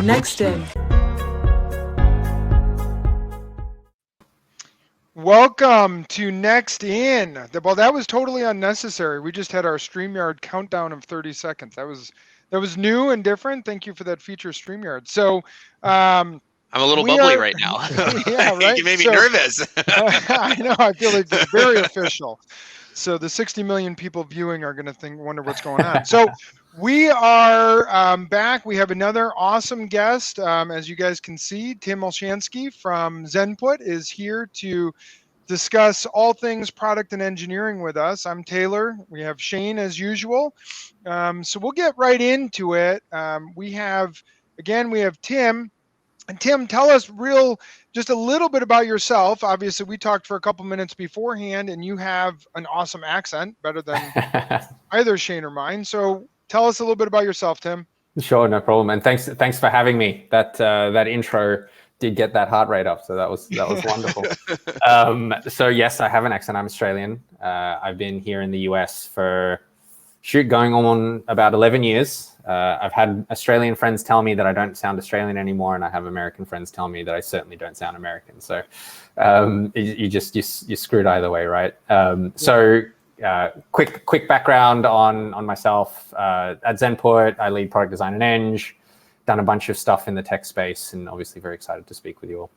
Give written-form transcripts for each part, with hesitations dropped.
Next in. Welcome to Next In. Well, that was totally unnecessary. We just had our StreamYard countdown of 30 seconds. That was new and different. Thank you for that feature, StreamYard. So, I'm a little bubbly right now. Yeah, right. You made me nervous. I know. I feel like it's very official. So the 60 million people viewing are going to wonder what's going on. So we are back. We have another awesome guest. As you guys can see, Tim Olshansky from Zenput is here to discuss all things product and engineering with us. I'm Taylor. We have Shane as usual. So we'll get right into it. We have Tim. And Tim, tell us just a little bit about yourself. Obviously, we talked for a couple minutes beforehand, and you have an awesome accent, better than either Shane or mine. So tell us a little bit about yourself, Tim. Sure, no problem. And thanks for having me. That intro did get that heart rate up, so that was wonderful. So yes, I have an accent. I'm Australian. I've been here in the US for going on about 11 years. I've had Australian friends tell me that I don't sound Australian anymore, and I have American friends tell me that I certainly don't sound American. So you're screwed either way, right? Quick background on myself. At Zenput, I lead product design and eng. Done a bunch of stuff in the tech space, and obviously very excited to speak with you all.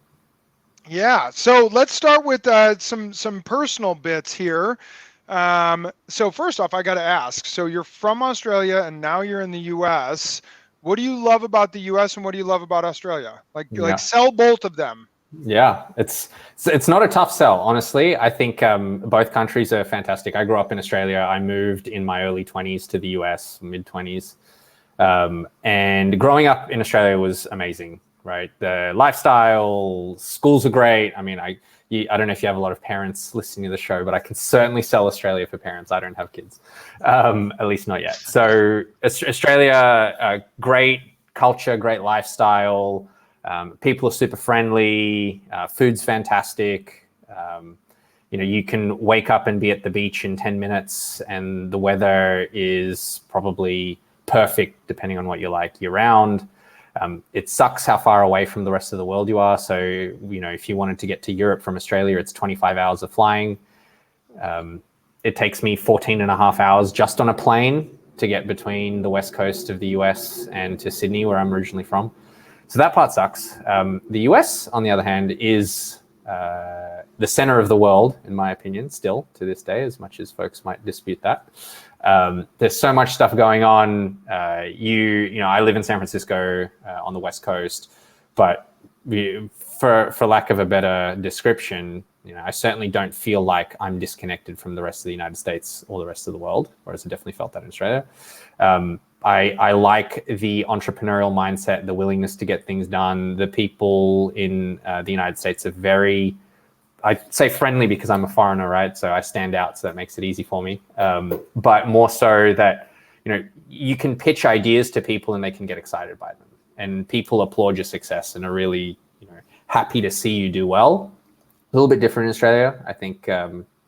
Yeah. So let's start with some personal bits here. So first off, I got to ask, so you're from Australia and now you're in the US. What do you love about the US and what do you love about Australia? Like sell both of them. Yeah, it's not a tough sell, honestly. I think both countries are fantastic. I grew up in Australia. I moved in my early 20s to the US, mid 20s. And growing up in Australia was amazing, right? The lifestyle, schools are great. I mean, I don't know if you have a lot of parents listening to the show, but I can certainly sell Australia for parents. I don't have kids, at least not yet. So Australia, great culture, great lifestyle. People are super friendly. Food's fantastic. You can wake up and be at the beach in 10 minutes, and the weather is probably perfect depending on what you like year round. It sucks how far away from the rest of the world you are. So, if you wanted to get to Europe from Australia, it's 25 hours of flying. It takes me 14 and a half hours just on a plane to get between the west coast of the US and to Sydney, where I'm originally from. So that part sucks. The US, on the other hand, is the center of the world, in my opinion, still to this day, as much as folks might dispute that. There's so much stuff going on. I live in San Francisco on the West Coast, but for lack of a better description, I certainly don't feel like I'm disconnected from the rest of the United States or the rest of the world, whereas I definitely felt that in Australia. I like the entrepreneurial mindset, the willingness to get things done. The people in the United States are very, I say friendly because I'm a foreigner, right? So I stand out, so that makes it easy for me. But more so that, you can pitch ideas to people and they can get excited by them. And people applaud your success and are really, happy to see you do well. A little bit different in Australia. I think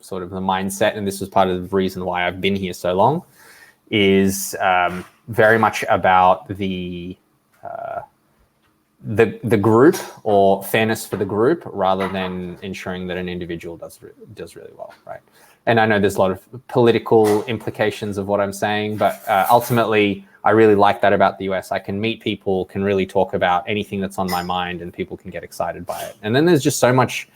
sort of the mindset, and this was part of the reason why I've been here so long, is very much about the group or fairness for the group rather than ensuring that an individual does really well, right? And I know there's a lot of political implications of what I'm saying, but ultimately, I really like that about the US. I can meet people, can really talk about anything that's on my mind, and people can get excited by it. And then there's just so much,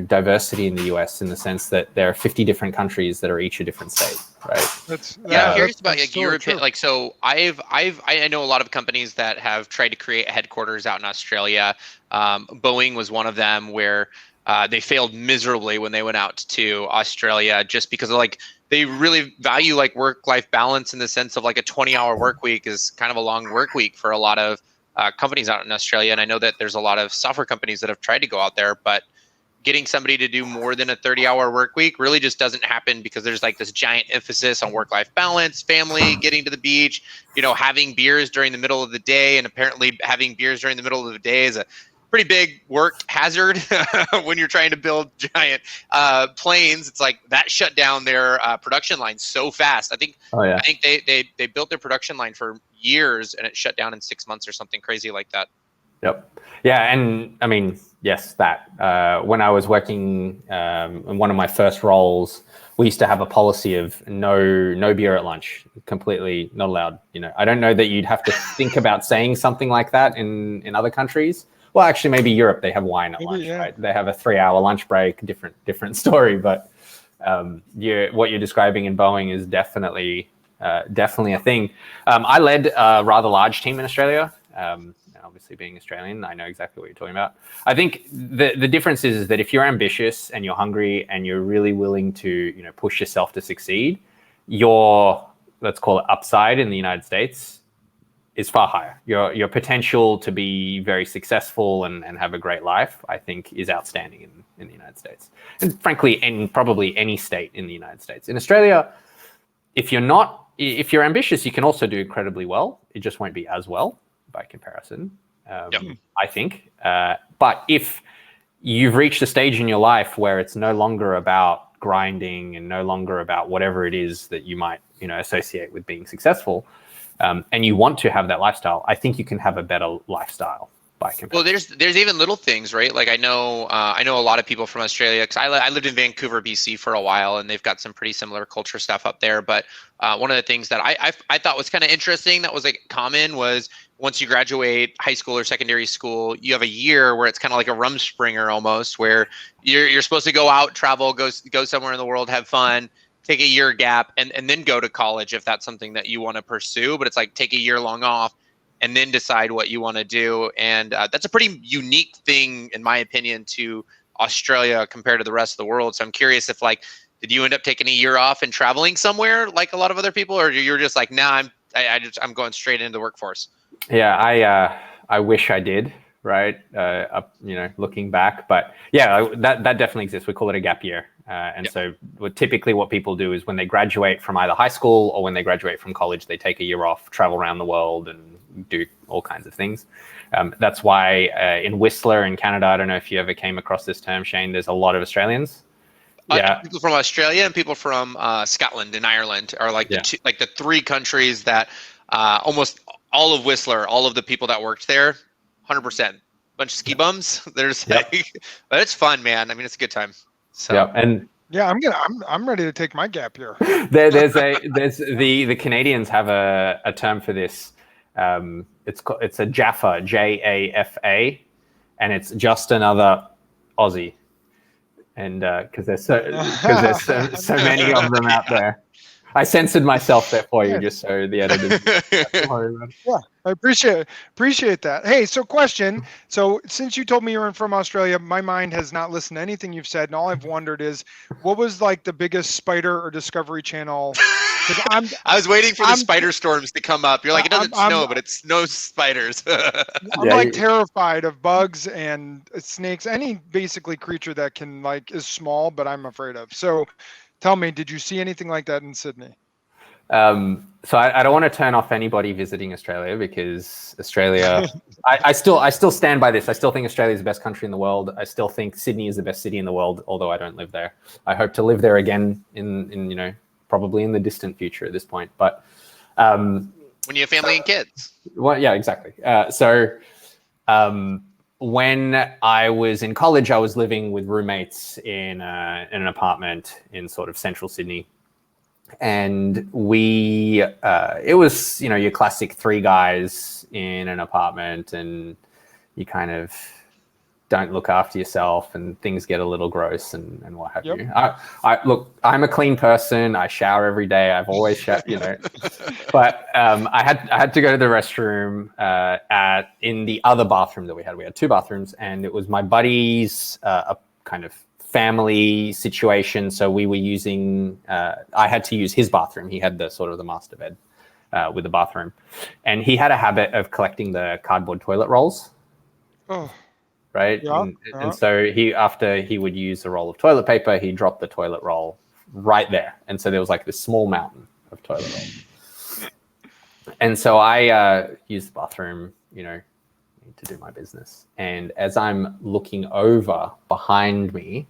diversity in the US in the sense that there are 50 different countries that are each a different state, right? I'm curious about European. So I know a lot of companies that have tried to create a headquarters out in Australia. Boeing was one of them where they failed miserably when they went out to Australia, just because of they really value work-life balance in the sense of a 20-hour work week is kind of a long work week for a lot of companies out in Australia. And I know that there's a lot of software companies that have tried to go out there, but getting somebody to do more than a 30-hour work week really just doesn't happen because there's this giant emphasis on work-life balance, family, getting to the beach, having beers during the middle of the day. And apparently having beers during the middle of the day is pretty big work hazard when you're trying to build giant planes. It's like that shut down their production line so fast. I think they built their production line for years and it shut down in 6 months or something crazy like that. Yep. Yeah, and I mean, yes, that when I was working in one of my first roles, we used to have a policy of no beer at lunch, completely not allowed. I don't know that you'd have to think about saying something like that in other countries. Well, actually, maybe Europe, they have wine at lunch, right? They have a 3-hour lunch break, different story. But what you're describing in Boeing is definitely a thing. I led a rather large team in Australia. Obviously, being Australian, I know exactly what you're talking about. I think the difference is that if you're ambitious and you're hungry and you're really willing to push yourself to succeed, your, let's call it, upside in the United States is far higher. Your potential to be very successful and have a great life, I think, is outstanding in the United States. And frankly, in probably any state in the United States. In Australia, if you're ambitious, you can also do incredibly well. It just won't be as well by comparison, I think. But if you've reached a stage in your life where it's no longer about grinding and no longer about whatever it is that you might associate with being successful, and you want to have that lifestyle, I think you can have a better lifestyle by comparison. Well, there's even little things, right? Like I know a lot of people from Australia, because I lived in Vancouver, BC for a while, and they've got some pretty similar culture stuff up there. But one of the things that I thought was kind of interesting that was like common was once you graduate high school or secondary school, you have a year where it's kind of like a Rumspringer almost, where you're supposed to go out, travel, go somewhere in the world, have fun, take a year gap, and then go to college if that's something that you want to pursue. But it's like take a year long off and then decide what you want to do. And that's a pretty unique thing, in my opinion, to Australia compared to the rest of the world. So I'm curious if, like, did you end up taking a year off and traveling somewhere like a lot of other people, or you're just like, nah, I'm going straight into the workforce? Yeah, I wish I did, right? Looking back, but yeah, that definitely exists. We call it a gap year. So typically what people do is when they graduate from either high school or when they graduate from college, they take a year off, travel around the world and do all kinds of things. That's why in Whistler in Canada, I don't know if you ever came across this term, Shane, there's a lot of Australians. People from Australia and people from Scotland and Ireland are like the three countries that almost all of Whistler, all of the people that worked there, 100%. Bunch of ski bums. There's but it's fun, man. I mean, it's a good time. So I'm ready to take my gap year. There's the Canadians have a term for this. It's a Jaffa, JAFA, and it's just another Aussie. And because there's so many of them out there. I censored myself there for you, just so the editors. Yeah, I appreciate that. Hey, so question. So since you told me you're from Australia, my mind has not listened to anything you've said, and all I've wondered is, what was like the biggest spider or Discovery Channel? I was waiting for the spider storms to come up. You're like, it doesn't snow, but it's no spiders. I'm terrified of bugs and snakes, any basically creature that can is small, but I'm afraid of. So tell me, did you see anything like that in Sydney? So I don't want to turn off anybody visiting Australia, because Australia, I still stand by this. I still think Australia is the best country in the world. I still think Sydney is the best city in the world, although I don't live there. I hope to live there again in probably in the distant future at this point. But when you have family and kids. Well, yeah, exactly. When I was in college, I was living with roommates in an apartment in sort of central Sydney. And it was, your classic 3 guys in an apartment, and you kind of don't look after yourself and things get a little gross and what have you. Look, I'm a clean person. I shower every day. I've always showered, but I had to go to the restroom in the other bathroom that we had. We had 2 bathrooms, and it was my buddy's a kind of family situation. So we were using, I had to use his bathroom. He had the master bed with the bathroom, and he had a habit of collecting the cardboard toilet rolls. Oh. Right. Yeah, and so after he would use a roll of toilet paper, he dropped the toilet roll right there. And so there was like this small mountain of toilet roll. And so I used the bathroom, need to do my business. And as I'm looking over behind me,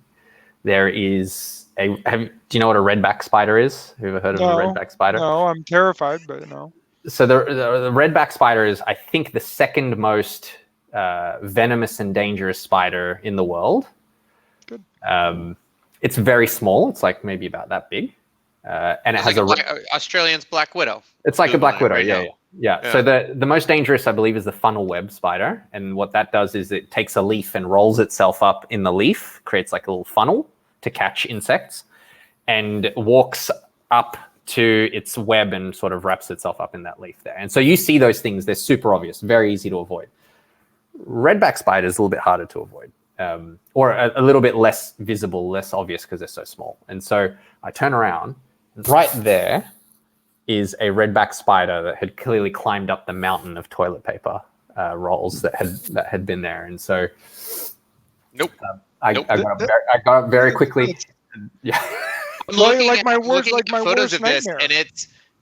there is do you know what a redback spider is? Have you ever heard of a redback spider? No, I'm terrified, but no. So the redback spider is, I think, the second most venomous and dangerous spider in the world. Good. It's very small. It's like maybe about that big. And it has Australian's black widow. It's like a black widow, right yeah. So the most dangerous, I believe, is the funnel web spider. And what that does is it takes a leaf and rolls itself up in the leaf, creates like a little funnel to catch insects, and walks up to its web and sort of wraps itself up in that leaf there. And so you see those things, they're super obvious, very easy to avoid. Redback spider is a little bit harder to avoid, or a little bit less visible, less obvious because they're so small. And so I turn around, right there is a redback spider that had clearly climbed up the mountain of toilet paper rolls that had been there. And so I got very quickly. Yeah. Like my worst photos of this, nightmare. and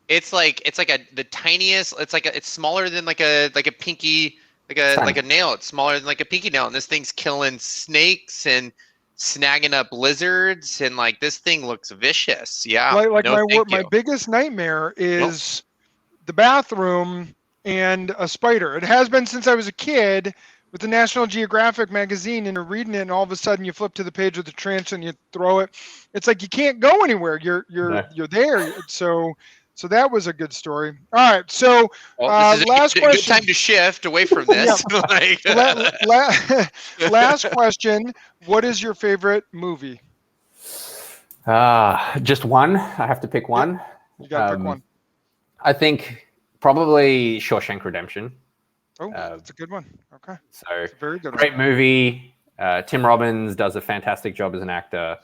it's like the tiniest. It's smaller than like a pinky, like a nail. It's smaller than like a pinky nail, and this thing's killing snakes and snagging up lizards, and like this thing looks vicious. Yeah. My biggest nightmare is the bathroom and a spider. It has been since I was a kid. With the National Geographic magazine, and you're reading it, and all of a sudden you flip to the page with the trench and you throw it. It's like you can't go anywhere. You're there. So that was a good story. All right. So last question. Good time to shift away from this. Last question. What is your favorite movie? Just one. I have to pick one. Yeah, you got to pick one. I think probably Shawshank Redemption. Oh, that's a good one. Okay. So very good. Great movie. Tim Robbins does a fantastic job as an actor.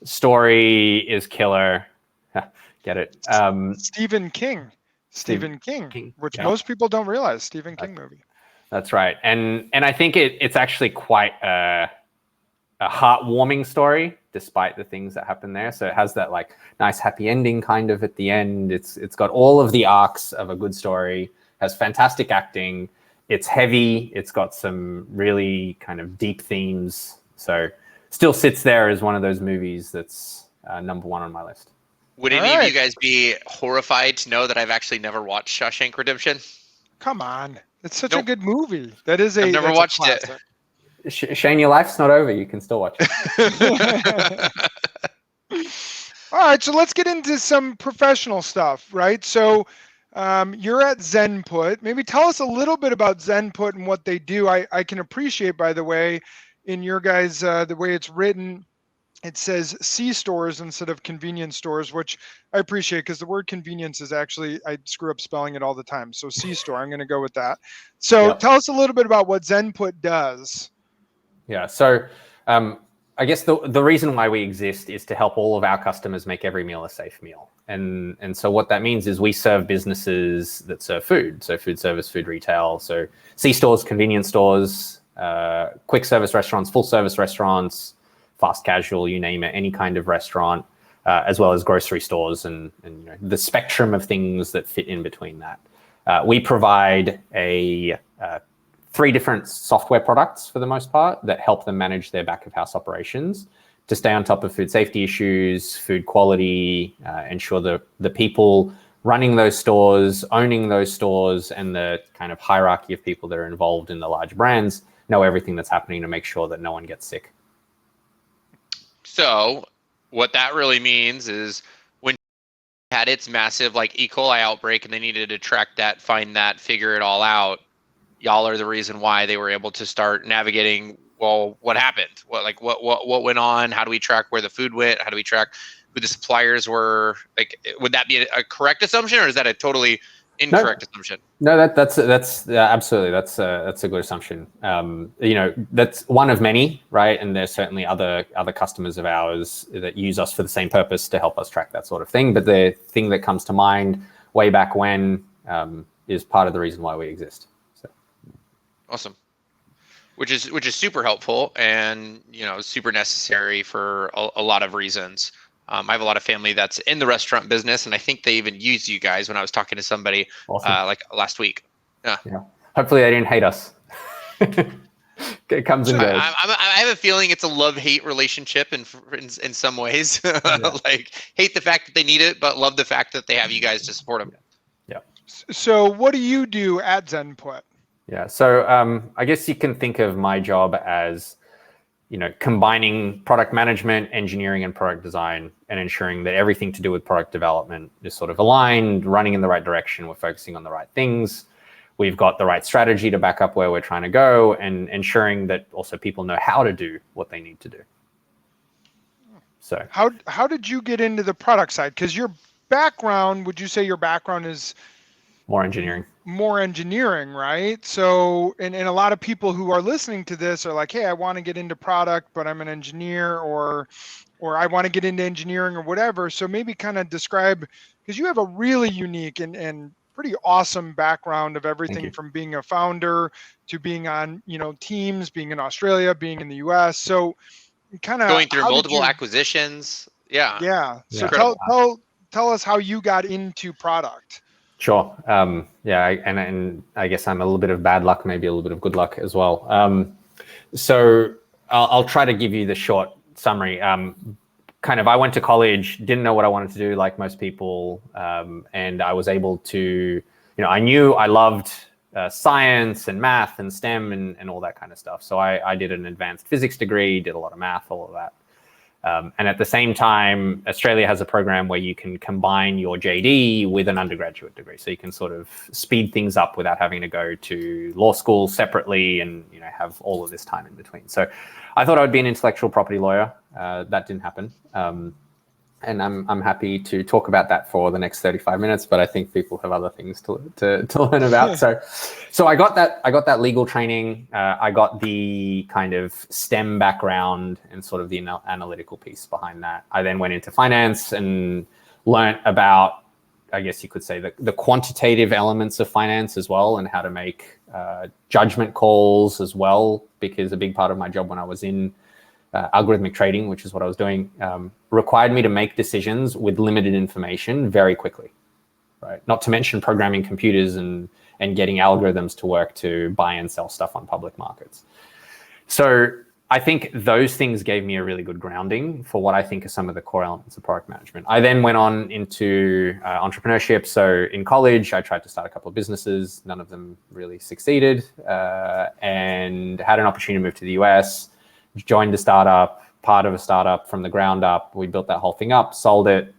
Story is killer. Get it? Stephen King. Which most people don't realize. Stephen King movie. That's right. And I think it's actually quite a heartwarming story, despite the things that happen there. So it has that like nice happy ending kind of at the end. It's got all of the arcs of a good story. Has fantastic acting. It's heavy. It's got some really kind of deep themes. So still sits there as one of those movies that's number one on my list. Would any of you guys be horrified to know that I've actually never watched Shawshank Redemption? Come on. It's such a good movie. I've never watched it. Shane, your life's not over. You can still watch it. All right. So let's get into some professional stuff, right? So you're at Zenput. Maybe tell us a little bit about Zenput and what they do. I can appreciate, by the way, in your guys, the way it's written, it says C-stores instead of convenience stores, which I appreciate because the word convenience is actually, I screw up spelling it all the time. So C-store, I'm going to go with that. So tell us a little bit about what Zenput does. Yeah. So I guess the reason why we exist is to help all of our customers make every meal a safe meal. And so what that means is we serve businesses that serve food. So food service, food retail. So C-stores, convenience stores, quick service restaurants, full service restaurants, fast casual, you name it, any kind of restaurant, as well as grocery stores and the spectrum of things that fit in between that. We provide three different software products for the most part that help them manage their back of house operations to stay on top of food safety issues, food quality, ensure the people running those stores, owning those stores, and the kind of hierarchy of people that are involved in the large brands know everything that's happening to make sure that no one gets sick. So what that really means is when it had its massive like E. coli outbreak and they needed to track that, find that, figure it all out, y'all are the reason why they were able to start navigating, well, what happened? What went on? How do we track where the food went? How do we track who the suppliers were? Like, would that be a correct assumption, or is that a totally incorrect assumption? No, that's absolutely that's a good assumption. That's one of many, right? And there's certainly other customers of ours that use us for the same purpose to help us track that sort of thing. But the thing that comes to mind way back when is part of the reason why we exist. So. Awesome. Which is super helpful and super necessary for a lot of reasons. I have a lot of family that's in the restaurant business, and I think they even use you guys when I was talking to somebody like last week. Yeah. Hopefully they didn't hate us. It comes and goes. I have a feeling it's a love-hate relationship in some ways. Like, hate the fact that they need it, but love the fact that they have you guys to support them. Yeah. So what do you do at Zenput? Yeah. So I guess you can think of my job as, combining product management, engineering, and product design, and ensuring that everything to do with product development is sort of aligned, running in the right direction. We're focusing on the right things. We've got the right strategy to back up where we're trying to go, and ensuring that also people know how to do what they need to do. So how did you get into the product side? Because your background, would you say your background is more engineering? More engineering, right? So, and a lot of people who are listening to this are like, hey, I want to get into product, but I'm an engineer, or I want to get into engineering or whatever. So maybe kind of describe, because you have a really unique and pretty awesome background of everything from being a founder to being on, teams, being in Australia, being in the US. So kind of going through multiple acquisitions. Yeah. Yeah. So tell us how you got into product. Sure. And I guess I'm a little bit of bad luck, maybe a little bit of good luck as well. So I'll try to give you the short summary. I went to college, didn't know what I wanted to do, like most people, and I was able to, I knew I loved science and math and STEM and all that kind of stuff. So I did an advanced physics degree, did a lot of math, all of that. And at the same time, Australia has a program where you can combine your JD with an undergraduate degree. So you can sort of speed things up without having to go to law school separately and have all of this time in between. So I thought I would be an intellectual property lawyer. That didn't happen. And I'm happy to talk about that for the next 35 minutes, but I think people have other things to learn about. So I got that legal training. I got the kind of STEM background and sort of the analytical piece behind that. I then went into finance and learned about, I guess you could say, the quantitative elements of finance as well, and how to make judgment calls as well, because a big part of my job when I was in algorithmic trading, which is what I was doing, required me to make decisions with limited information very quickly, right? Not to mention programming computers and getting algorithms to work to buy and sell stuff on public markets. So I think those things gave me a really good grounding for what I think are some of the core elements of product management. I then went on into entrepreneurship. So in college, I tried to start a couple of businesses. None of them really succeeded, and had an opportunity to move to the US. Joined a startup, part of a startup from the ground up. We built that whole thing up, sold it,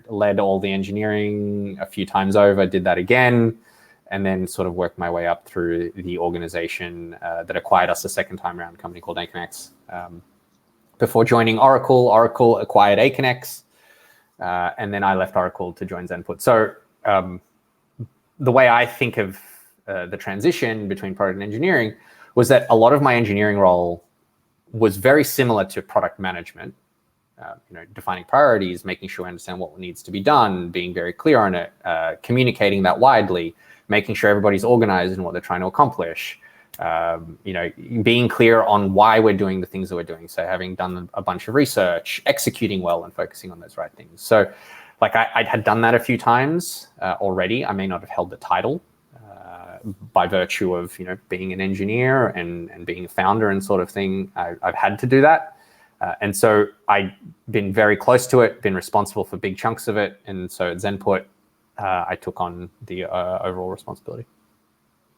led all the engineering a few times over, did that again, and then sort of worked my way up through the organization that acquired us the second time around, a company called Aconex. Before joining Oracle, Oracle acquired Aconex, and then I left Oracle to join Zenput. So the way I think of the transition between product and engineering was that a lot of my engineering role was very similar to product management, defining priorities, making sure I understand what needs to be done, being very clear on it, communicating that widely, making sure everybody's organized in what they're trying to accomplish, being clear on why we're doing the things that we're doing. So having done a bunch of research, executing well and focusing on those right things. So I had done that a few times already. I may not have held the title, by virtue of being an engineer and being a founder and sort of thing. I've had to do that, and so I've been very close to it, been responsible for big chunks of it, and so at Zenput I took on the overall responsibility.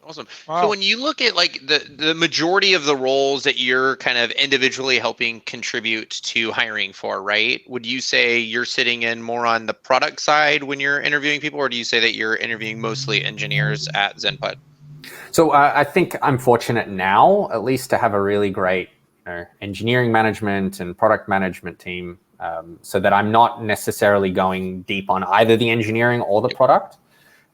Awesome. Wow. So when you look at the majority of the roles that you're kind of individually helping contribute to hiring for, right? Would you say you're sitting in more on the product side when you're interviewing people, or do you say that you're interviewing mostly engineers at Zenput? So I think I'm fortunate now, at least, to have a really great engineering management and product management team, so that I'm not necessarily going deep on either the engineering or the product.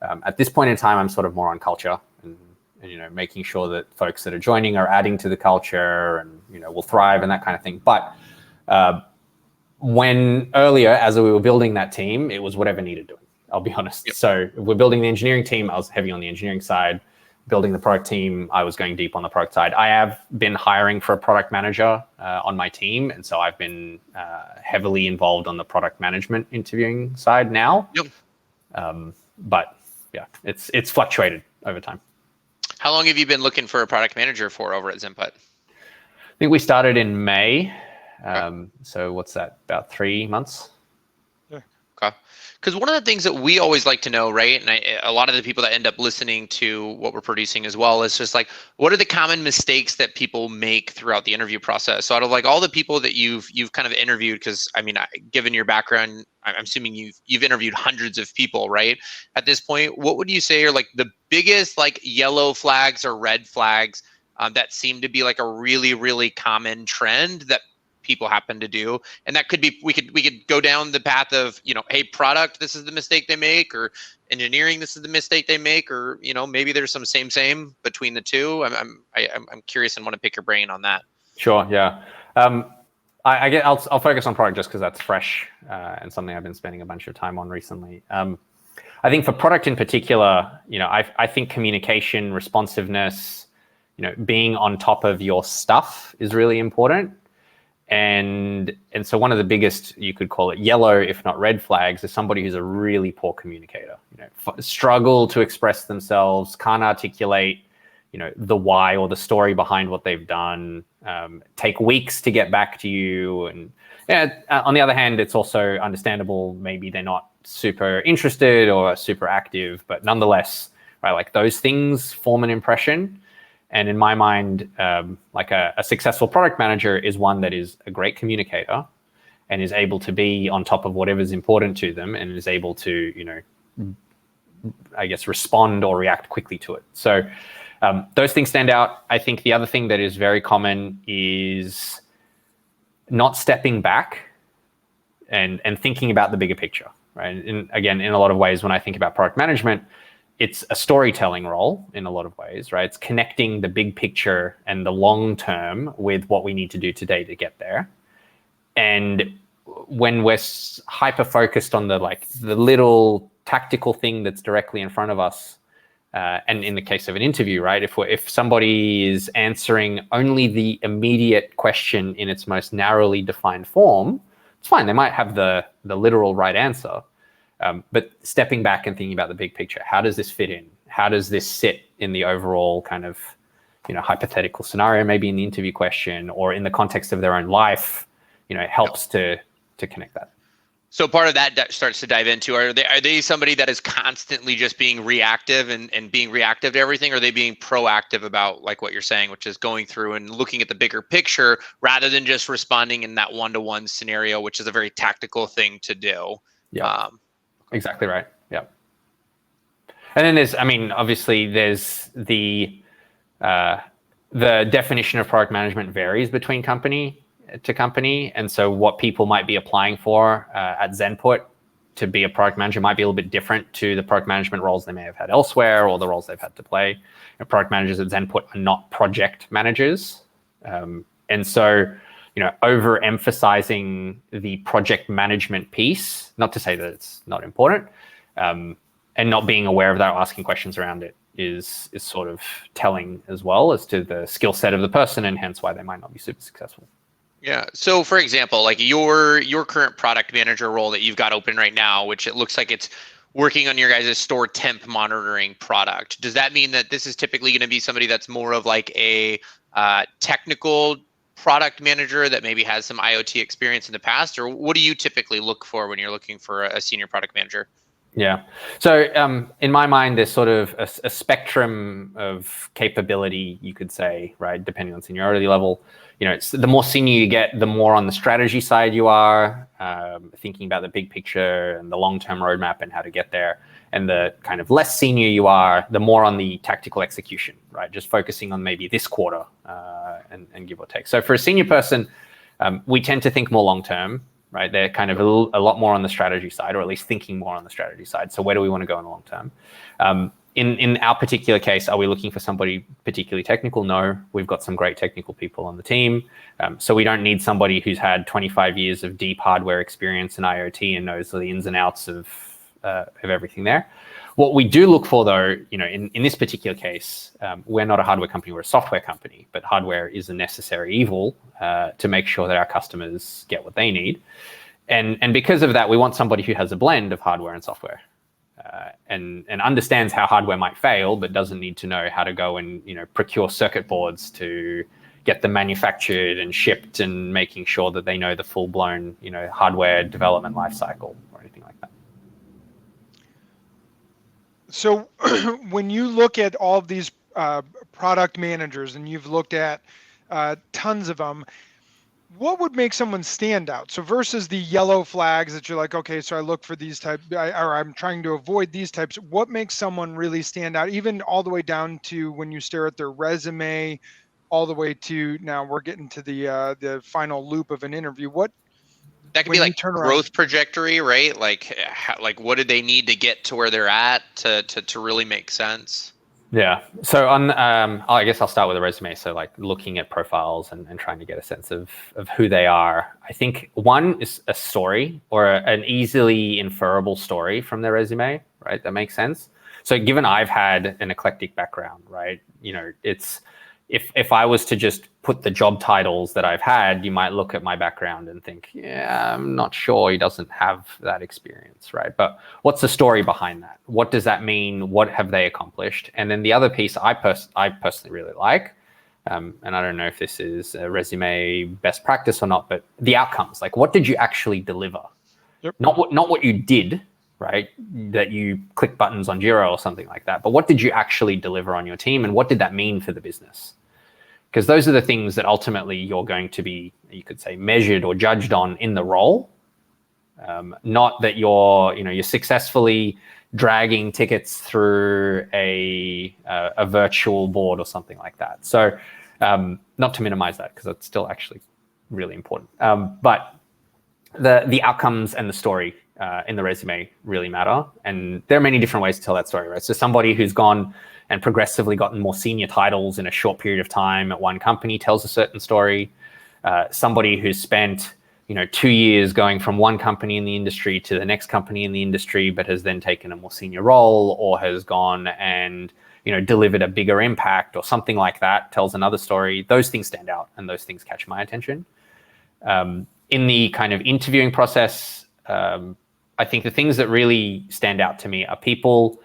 At this point in time, I'm sort of more on culture and making sure that folks that are joining are adding to the culture and will thrive and that kind of thing. But when earlier, as we were building that team, it was whatever needed doing, I'll be honest. Yep. So if we're building the engineering team, I was heavy on the engineering side. Building the product team, I was going deep on the product side. I have been hiring for a product manager on my team, and so I've been heavily involved on the product management interviewing side now. Yep. But yeah, it's fluctuated over time. How long have you been looking for a product manager for over at Zenput? I think we started in May. So what's that? About 3 months. Okay. Because one of the things that we always like to know, right, and a lot of the people that end up listening to what we're producing as well, is just like, what are the common mistakes that people make throughout the interview process? So out of like all the people that you've kind of interviewed, because I mean, given your background, I'm assuming you've interviewed hundreds of people, right? At this point, what would you say are like the biggest like yellow flags or red flags that seem to be like a really, really common trend that people happen to do? And that could be, we could go down the path of, hey, product, this is the mistake they make, or engineering, this is the mistake they make, or maybe there's some same between the two. I'm curious and want to pick your brain on that. Sure. Yeah. I'll focus on product just because that's fresh and something I've been spending a bunch of time on recently. I think for product in particular, I think communication, responsiveness, being on top of your stuff is really important. And so one of the biggest, you could call it yellow, if not red flags, is somebody who's a really poor communicator. Struggle to express themselves, can't articulate, the why or the story behind what they've done. Take weeks to get back to you. And on the other hand, it's also understandable. Maybe they're not super interested or super active, but nonetheless, right, like those things form an impression. And in my mind, like a successful product manager is one that is a great communicator and is able to be on top of whatever's important to them and is able to, I guess, respond or react quickly to it. So those things stand out. I think the other thing that is very common is not stepping back and thinking about the bigger picture, right? And again, in a lot of ways, when I think about product management, it's a storytelling role in a lot of ways, right? It's connecting the big picture and the long term with what we need to do today to get there. And when we're hyper focused on the little tactical thing that's directly in front of us, and in the case of an interview, right? If somebody is answering only the immediate question in its most narrowly defined form, it's fine. They might have the literal right answer. But stepping back and thinking about the big picture, how does this fit in? How does this sit in the overall kind of, hypothetical scenario, maybe in the interview question or in the context of their own life, it helps to connect that. So part of that starts to dive into, are they somebody that is constantly just being reactive and being reactive to everything? Or are they being proactive about like what you're saying, which is going through and looking at the bigger picture rather than just responding in that one-to-one scenario, which is a very tactical thing to do? Yeah. Exactly right. Yeah. And then obviously there's the definition of product management varies between company to company. And so what people might be applying for at Zenput to be a product manager might be a little bit different to the product management roles they may have had elsewhere or the roles they've had to play. And product managers at Zenput are not project managers. And so overemphasizing the project management piece, not to say that it's not important, and not being aware of that or asking questions around it is sort of telling as well as to the skill set of the person and hence why they might not be super successful. Yeah. So for example, like your current product manager role that you've got open right now, which it looks like it's working on your guys' store temp monitoring product. Does that mean that this is typically going to be somebody that's more of like a technical product manager that maybe has some IoT experience in the past, or what do you typically look for when you're looking for a senior product manager? Yeah. So in my mind, there's sort of a spectrum of capability, you could say, right, depending on seniority level. It's the more senior you get, the more on the strategy side you are, thinking about the big picture and the long-term roadmap and how to get there. And the kind of less senior you are, the more on the tactical execution, right? Just focusing on maybe this quarter and give or take. So for a senior person, we tend to think more long-term, right? They're kind of a lot more on the strategy side, or at least thinking more on the strategy side. So where do we want to go in the long term? In our particular case, are we looking for somebody particularly technical? No, we've got some great technical people on the team. So we don't need somebody who's had 25 years of deep hardware experience in IoT and knows the ins and outs of everything there. What we do look for, though, in this particular case, we're not a hardware company, we're a software company, but hardware is a necessary evil to make sure that our customers get what they need. And because of that, we want somebody who has a blend of hardware and software. and understands how hardware might fail, but doesn't need to know how to go and procure circuit boards to get them manufactured and shipped, and making sure that they know the full-blown hardware development lifecycle or anything like that. So when you look at all of these product managers, and you've looked at tons of them, what would make someone stand out? So versus the yellow flags that you're like, okay, so I look for these types, or I'm trying to avoid these types. What makes someone really stand out, even all the way down to when you stare at their resume, all the way to now we're getting to the final loop of an interview? What that could be like growth trajectory, right? Like what did they need to get to where they're at to really make sense? Yeah. So on, I guess I'll start with a resume. So like looking at profiles and trying to get a sense of who they are. I think one is a story, or an easily inferable story from their resume, right? That makes sense. So given I've had an eclectic background, right? It's, if I was to just put the job titles that I've had, you might look at my background and think, yeah, I'm not sure he doesn't have that experience, right? But what's the story behind that? What does that mean? What have they accomplished? And then the other piece I personally really like, and I don't know if this is a resume best practice or not, but the outcomes. Like, what did you actually deliver? Yep. Not what you did, right? That you click buttons on Jira or something like that, but what did you actually deliver on your team, and what did that mean for the business? Because those are the things that ultimately you're going to be, you could say, measured or judged on in the role. Not that you're successfully dragging tickets through a virtual board or something like that. So not to minimize that, because that's still actually really important. But the outcomes and the story in the resume really matter. And there are many different ways to tell that story, right? So somebody who's gone and progressively gotten more senior titles in a short period of time at one company tells a certain story. Somebody who's spent 2 years going from one company in the industry to the next company in the industry, but has then taken a more senior role, or has gone and delivered a bigger impact or something like that, tells another story. Those things stand out, and those things catch my attention. In the kind of interviewing process, I think the things that really stand out to me are people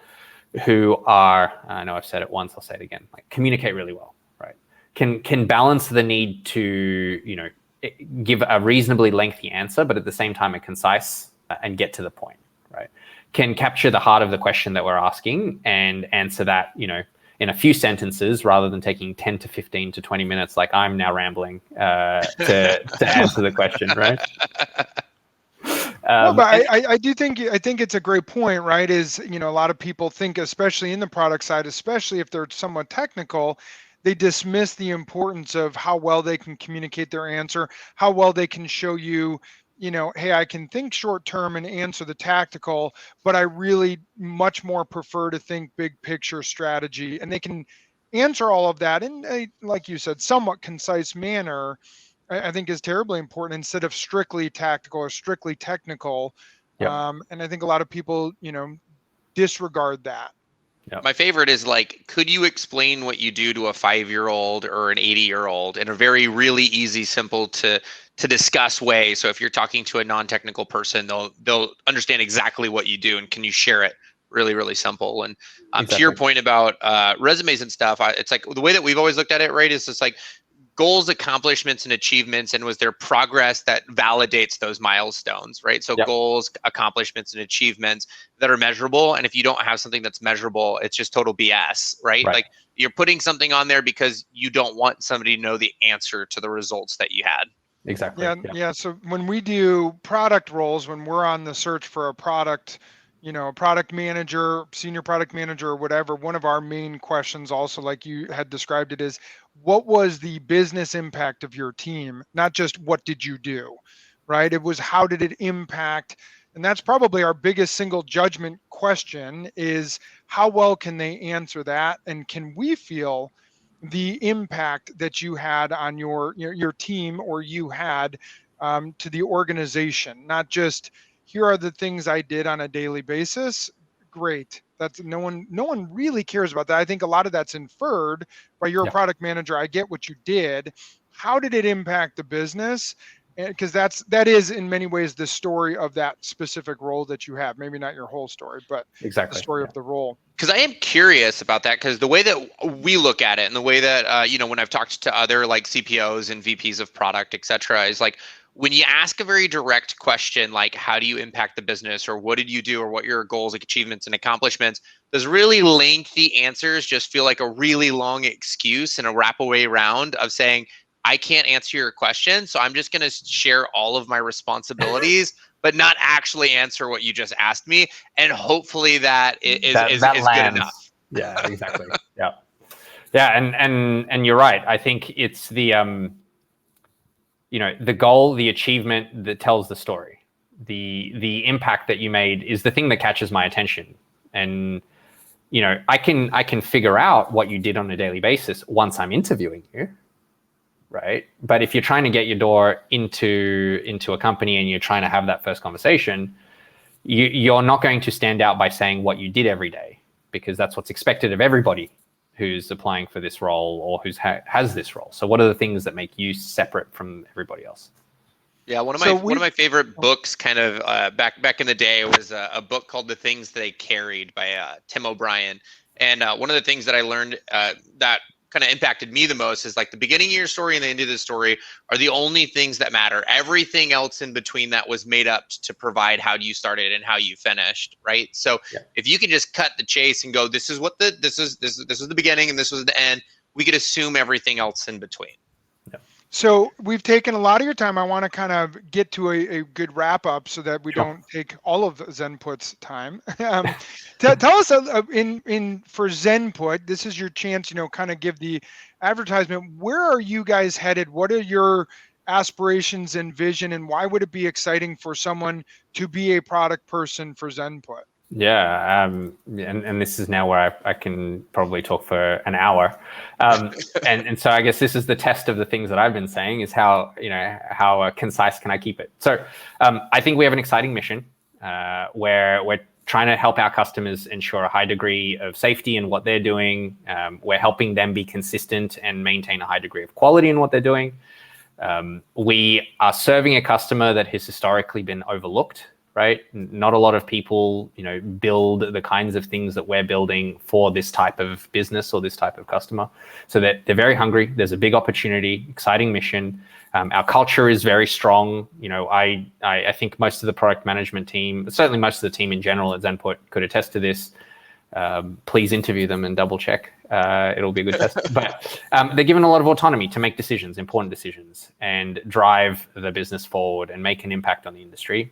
who are, I know I've said it once, I'll say it again, like communicate really well, right? Can balance the need to, give a reasonably lengthy answer, but at the same time, a concise and get to the point, right? Can capture the heart of the question that we're asking and answer that, in a few sentences, rather than taking 10 to 15 to 20 minutes, like I'm now rambling to answer the question, right? No, but I do think it's a great point, right? Is a lot of people think, especially in the product side, especially if they're somewhat technical, they dismiss the importance of how well they can communicate their answer, how well they can show you, hey, I can think short term and answer the tactical, but I really much more prefer to think big picture strategy, and they can answer all of that in a, like you said, somewhat concise manner. I think is terribly important, instead of strictly tactical or strictly technical. Yep. And I think a lot of people, disregard that. Yep. My favorite is like, could you explain what you do to a 5-year-old or an 80-year-old in a very, really easy, simple to discuss way? So if you're talking to a non-technical person, they'll understand exactly what you do, and can you share it? Really, really simple. And exactly. To your point about resumes and stuff, it's like the way that we've always looked at it, right? Is just like, goals, accomplishments, and achievements, and was there progress that validates those milestones, right? So yep. Goals, accomplishments, and achievements that are measurable. And if you don't have something that's measurable, it's just total BS, right? Like you're putting something on there because you don't want somebody to know the answer to the results that you had. Exactly. Yeah. So when we do product roles, when we're on the search for a product, a product manager, senior product manager, or whatever, one of our main questions also, like you had described it, is what was the business impact of your team? Not just what did you do, right? It was how did it impact? And that's probably our biggest single judgment question, is how well can they answer that? And can we feel the impact that you had on your team, or you had to the organization? Not just, here are the things I did on a daily basis. Great. That's no one really cares about that. I think a lot of that's inferred by, you're a product manager. I get what you did. How did it impact the business? because that is in many ways the story of that specific role that you have. Maybe not your whole story, but exactly the story of the role. Because I am curious about that, because the way that we look at it and the way that when I've talked to other like CPOs and VPs of product, et cetera, is like when you ask a very direct question like how do you impact the business, or what did you do, or what your goals, like achievements and accomplishments, those really lengthy answers just feel like a really long excuse and a wrap away round of saying, I can't answer your question, so I'm just going to share all of my responsibilities, but not actually answer what you just asked me. And hopefully that is good enough. Yeah, exactly. Yeah. And you're right. I think it's the the goal, the achievement that tells the story. The impact that you made is the thing that catches my attention. And I can figure out what you did on a daily basis once I'm interviewing you. Right. But if you're trying to get your door into a company and you're trying to have that first conversation, you're not going to stand out by saying what you did every day, because that's what's expected of everybody who's applying for this role or who's has this role. So what are the things that make you separate from everybody else? Yeah, one of my favorite books, kind of back in the day, was a book called "The Things They Carried" by Tim O'Brien. And one of the things that I learned that kind of impacted me the most is like the beginning of your story and the end of the story are the only things that matter. Everything else in between that was made up to provide how you started and how you finished, right? So if you can just cut the chase and go, this is the beginning and this was the end, we could assume everything else in between. So we've taken a lot of your time. I want to kind of get to a good wrap up so that we don't take all of Zenput's time. Tell us for Zenput, this is your chance, kind of give the advertisement. Where are you guys headed? What are your aspirations and vision, and why would it be exciting for someone to be a product person for Zenput? Yeah, and this is now where I can probably talk for an hour, and so I guess this is the test of the things that I've been saying, is how concise can I keep it. So I think we have an exciting mission where we're trying to help our customers ensure a high degree of safety in what they're doing. We're helping them be consistent and maintain a high degree of quality in what they're doing. We are serving a customer that has historically been overlooked. Right? Not a lot of people, build the kinds of things that we're building for this type of business or this type of customer. So that they're very hungry. There's a big opportunity, exciting mission. Our culture is very strong. I think most of the product management team, certainly most of the team in general at Zenput, could attest to this. Please interview them and double check. It'll be a good test. But they're given a lot of autonomy to make decisions, important decisions, and drive the business forward and make an impact on the industry.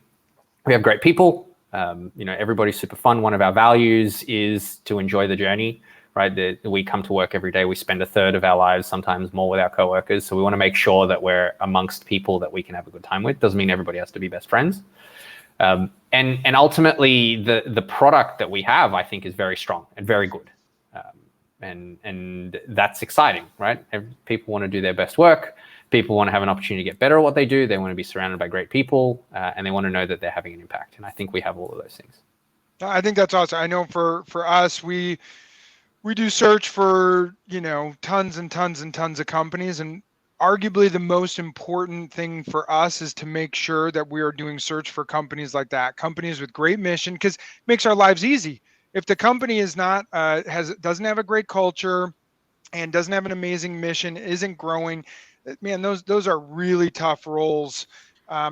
We have great people. Everybody's super fun. One of our values is to enjoy the journey, right? We come to work every day. We spend a third of our lives, sometimes more, with our coworkers. So we want to make sure that we're amongst people that we can have a good time with. Doesn't mean everybody has to be best friends. And ultimately, the product that we have, I think, is very strong and very good. And that's exciting, right? People want to do their best work. People want to have an opportunity to get better at what they do. They want to be surrounded by great people, and they want to know that they're having an impact. And I think we have all of those things. I think that's awesome. I know for us, we do search for, tons and tons and tons of companies. And arguably the most important thing for us is to make sure that we are doing search for companies like that, companies with great mission, because it makes our lives easy. If the company is not doesn't have a great culture and doesn't have an amazing mission, isn't growing, man, those are really tough roles,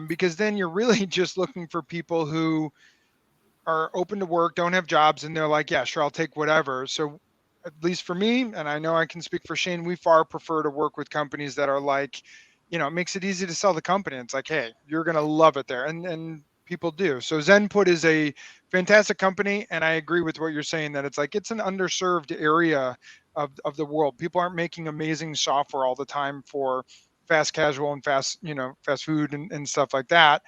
because then you're really just looking for people who are open to work, don't have jobs, and they're like, yeah, sure, I'll take whatever. So at least for me, and I know I can speak for Shane, we far prefer to work with companies that are like, it makes it easy to sell the company. It's like, hey, you're going to love it there. And people do. So Zenput is a fantastic company. And I agree with what you're saying, that it's like, it's an underserved area of the world. People aren't making amazing software all the time for fast casual and fast food and stuff like that.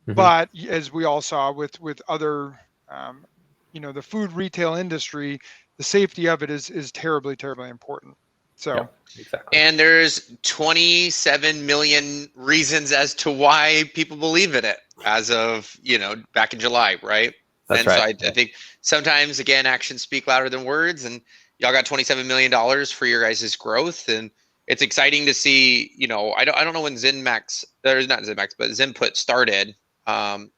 Mm-hmm. But as we all saw with other, the food retail industry, the safety of it is terribly, terribly important. So, yep, exactly. And there's 27 million reasons as to why people believe in it as of, back in July, right? That's right. So I think sometimes, again, actions speak louder than words, and y'all got $27 million for your guys' growth, and it's exciting to see. I don't know when Zenmax, there's not Zenmax, but Zenput started.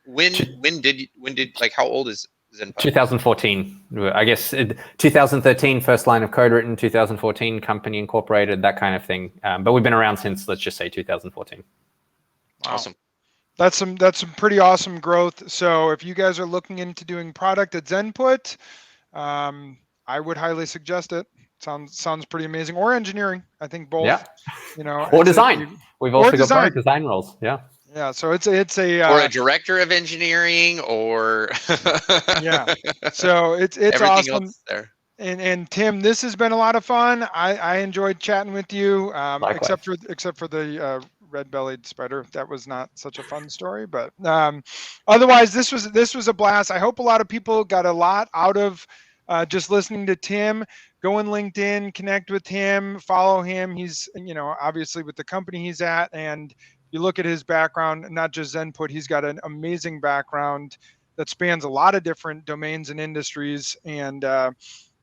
When did like, how old is Zenput? 2014, I guess. 2013, first line of code written. 2014, company incorporated, that kind of thing. But we've been around since, let's just say, 2014. Wow. Awesome. That's some pretty awesome growth. So if you guys are looking into doing product at Zenput, I would highly suggest it. Sounds pretty amazing. Or engineering, I think both. Yeah. Or design. We've also got both design roles. Yeah. Yeah. So it's a or a director of engineering, or yeah. So it's everything awesome. Else there. And Tim, this has been a lot of fun. I enjoyed chatting with you. Except for the red-bellied spider. That was not such a fun story, but otherwise this was a blast. I hope a lot of people got a lot out of just listening to Tim. Go on LinkedIn, connect with him, follow him. He's obviously with the company he's at, and you look at his background, not just Zenput, he's got an amazing background that spans a lot of different domains and industries, and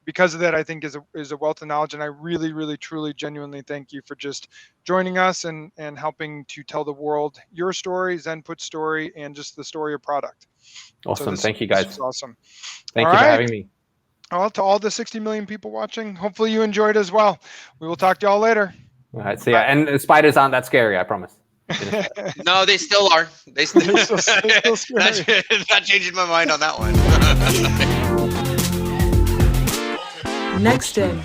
because of that, I think is a wealth of knowledge. And I really, really, truly, genuinely thank you for just joining us and helping to tell the world your story, Zenput's story, and just the story of product. Awesome. Thank you, guys. This was awesome. Thank you for having me. Well, to all the 60 million people watching, hopefully you enjoyed as well. We will talk to y'all later. All right. See ya. And the spiders aren't that scary, I promise. No, they still are. They're still scary. Not changing my mind on that one. Next in.